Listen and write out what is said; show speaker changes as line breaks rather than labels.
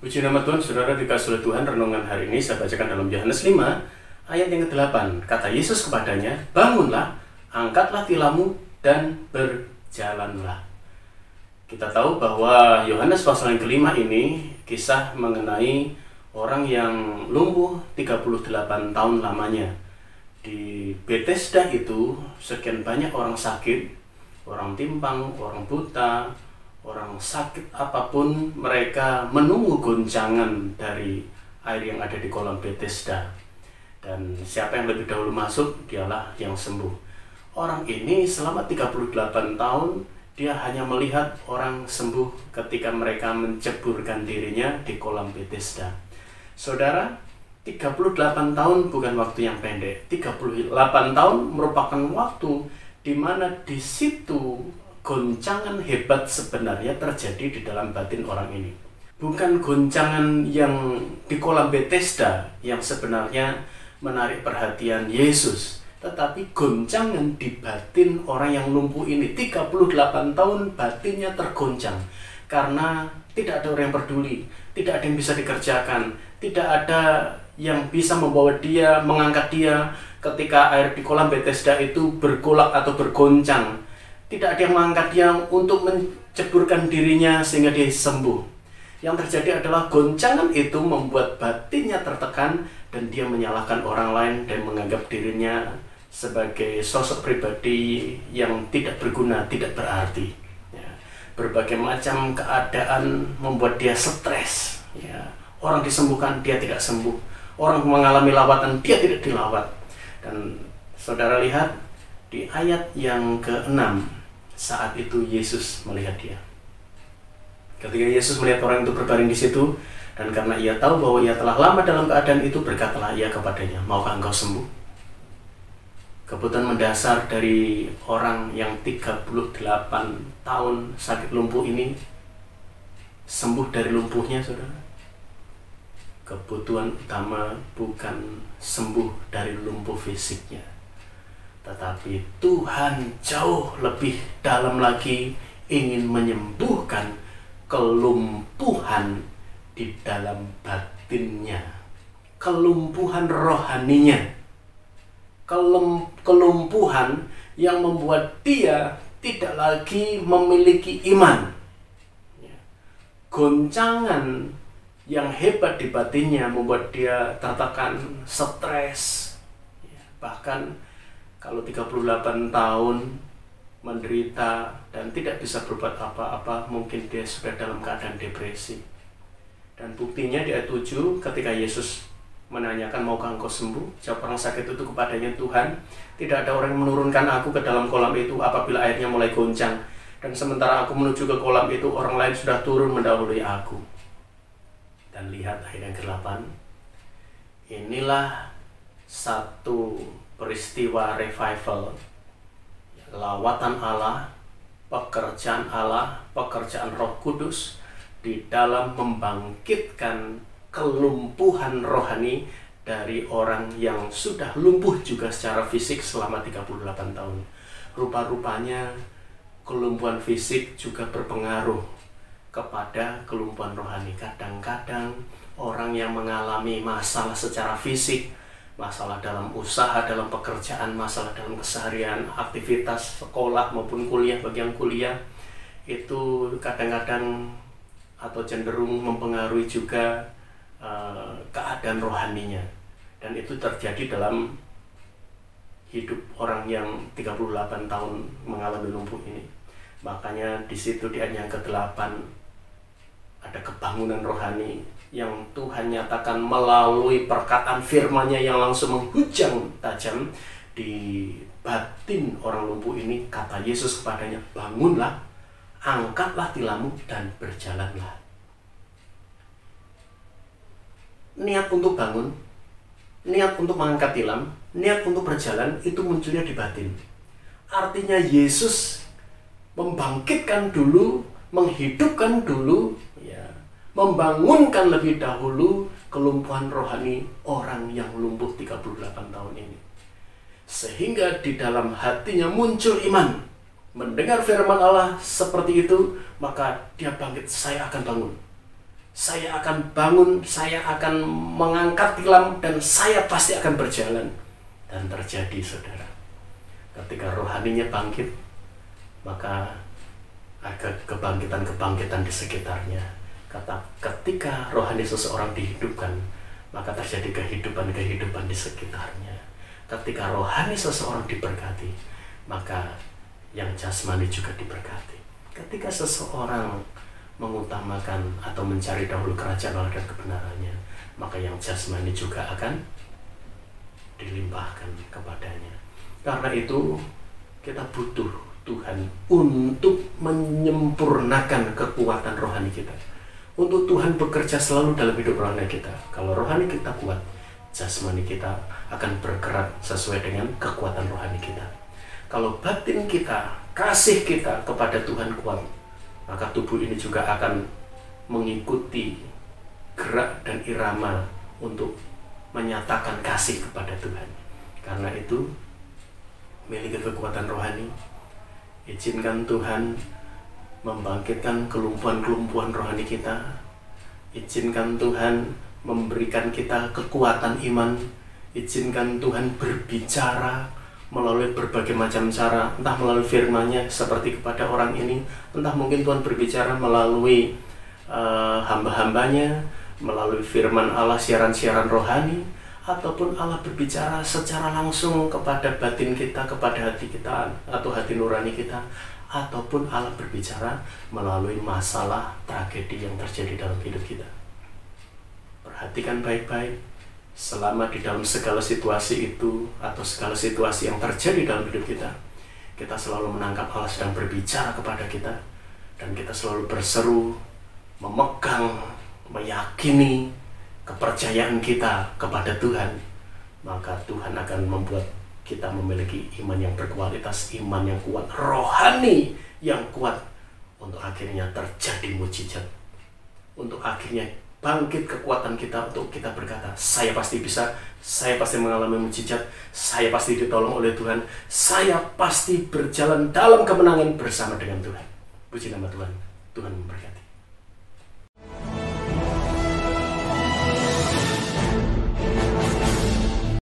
Puji nama Tuhan, saudara dikasih oleh Tuhan. Renungan hari ini saya bacakan dalam Yohanes 5 ayat yang ke-8. Kata Yesus kepadanya, bangunlah, angkatlah tilammu dan berjalanlah. Kita tahu bahwa Yohanes pasal yang kelima ini kisah mengenai orang yang lumpuh 38 tahun lamanya. Di Bethesda itu sekian banyak orang sakit, orang timpang, orang buta, orang sakit apapun, mereka menunggu goncangan dari air yang ada di kolam Bethesda. Dan siapa yang lebih dahulu masuk, dialah yang sembuh. Orang ini selama 38 tahun, dia hanya melihat orang sembuh ketika mereka menceburkan dirinya di kolam Bethesda. Saudara, 38 tahun bukan waktu yang pendek. 38 tahun merupakan waktu di mana di situ goncangan hebat sebenarnya terjadi di dalam batin orang ini. Bukan goncangan yang di kolam Bethesda yang sebenarnya menarik perhatian Yesus, tetapi goncangan di batin orang yang lumpuh ini. 38 tahun batinnya tergoncang karena tidak ada orang yang peduli, tidak ada yang bisa dikerjakan, tidak ada yang bisa membawa dia, mengangkat dia ketika air di kolam Bethesda itu bergolak atau bergoncang. Tidak ada yang mengangkat dia untuk menceburkan dirinya sehingga dia sembuh. Yang terjadi adalah goncangan itu membuat batinnya tertekan dan dia menyalahkan orang lain dan menganggap dirinya sebagai sosok pribadi yang tidak berguna, tidak berarti. Ya, berbagai macam keadaan membuat dia stres. Ya, orang disembuhkan, dia tidak sembuh. Orang mengalami lawatan, dia tidak dilawat. Dan saudara lihat di ayat yang ke-6, saat itu Yesus melihat dia. Ketika Yesus melihat orang itu berbaring di situ, dan karena ia tahu bahwa ia telah lama dalam keadaan itu, berkatalah ia kepadanya, maukah engkau sembuh? Kebutuhan mendasar dari orang yang 38 tahun sakit lumpuh ini sembuh dari lumpuhnya, saudara. Kebutuhan utama bukan sembuh dari lumpuh fisiknya, tetapi Tuhan jauh lebih dalam lagi ingin menyembuhkan kelumpuhan di dalam batinnya, kelumpuhan rohaninya, kelumpuhan yang membuat dia tidak lagi memiliki iman. Goncangan yang hebat di batinnya membuat dia tertekan, stres, bahkan kalau 38 tahun menderita dan tidak bisa berbuat apa-apa, mungkin dia sudah dalam keadaan depresi. Dan buktinya di ayat 7, ketika Yesus menanyakan, maukah engkau sembuh? Jawab orang sakit itu kepadanya, Tuhan, tidak ada orang yang menurunkan aku ke dalam kolam itu apabila airnya mulai goncang. Dan sementara aku menuju ke kolam itu, orang lain sudah turun mendahului aku. Dan lihat ayat yang ke-8, inilah satu peristiwa revival, lawatan Allah, pekerjaan Roh Kudus di dalam membangkitkan kelumpuhan rohani dari orang yang sudah lumpuh juga secara fisik selama 38 tahun. Rupa-rupanya kelumpuhan fisik juga berpengaruh kepada kelumpuhan rohani. Kadang-kadang orang yang mengalami masalah secara fisik, masalah dalam usaha, dalam pekerjaan, masalah dalam keseharian, aktivitas sekolah maupun kuliah, bagi yang kuliah, itu kadang-kadang atau cenderung mempengaruhi juga keadaan rohaninya. Dan itu terjadi dalam hidup orang yang 38 tahun mengalami lumpuh ini. Makanya di situ di ayat yang ke-8 ada kebangunan rohani yang Tuhan nyatakan melalui perkataan firman-Nya yang langsung menghujam tajam di batin orang lumpuh ini. Kata Yesus kepadanya, bangunlah, angkatlah tilammu dan berjalanlah. Niat untuk bangun, niat untuk mengangkat tilam, niat untuk berjalan itu munculnya di batin. Artinya Yesus membangkitkan dulu, menghidupkan dulu, membangunkan lebih dahulu kelumpuhan rohani orang yang lumpuh 38 tahun ini. Sehingga di dalam hatinya muncul iman. Mendengar firman Allah seperti itu, maka dia bangkit, saya akan bangun. saya akan bangun, saya akan mengangkat tilam, dan saya pasti akan berjalan. Dan terjadi, saudara. Ketika rohaninya bangkit, maka ada kebangkitan-kebangkitan di sekitarnya. Ketika rohani seseorang dihidupkan, maka terjadi kehidupan-kehidupan di sekitarnya. Ketika rohani seseorang diberkati, maka yang jasmani juga diberkati. Ketika seseorang mengutamakan atau mencari dahulu kerajaan Allah dan kebenarannya, maka yang jasmani juga akan dilimpahkan kepadanya. Karena itu kita butuh Tuhan untuk menyempurnakan kekuatan rohani kita. Untuk Tuhan bekerja selalu dalam hidup rohani kita. Kalau rohani kita kuat, jasmani kita akan bergerak sesuai dengan kekuatan rohani kita. Kalau batin kita, kasih kita kepada Tuhan kuat, maka tubuh ini juga akan mengikuti gerak dan irama untuk menyatakan kasih kepada Tuhan. Karena itu, miliki kekuatan rohani, izinkan Tuhan membangkitkan kelumpuhan-kelumpuhan rohani kita. Izinkan Tuhan memberikan kita kekuatan iman. Izinkan Tuhan berbicara melalui berbagai macam cara, entah melalui firman-Nya seperti kepada orang ini, entah mungkin Tuhan berbicara melalui hamba-hambanya, melalui firman Allah, siaran-siaran rohani, ataupun Allah berbicara secara langsung kepada batin kita, kepada hati kita atau hati nurani kita, ataupun Allah berbicara melalui masalah tragedi yang terjadi dalam hidup kita. Perhatikan baik-baik. Selama di dalam segala situasi itu atau segala situasi yang terjadi dalam hidup kita, kita selalu menangkap Allah sedang berbicara kepada kita, dan kita selalu berseru, memegang, meyakini kepercayaan kita kepada Tuhan, maka Tuhan akan membuat kita memiliki iman yang berkualitas, iman yang kuat, rohani yang kuat, untuk akhirnya terjadi mujizat, untuk akhirnya bangkit kekuatan kita untuk kita berkata, saya pasti bisa, saya pasti mengalami mujizat, saya pasti ditolong oleh Tuhan, saya pasti berjalan dalam kemenangan bersama dengan Tuhan. Puji nama Tuhan. Tuhan memberkati.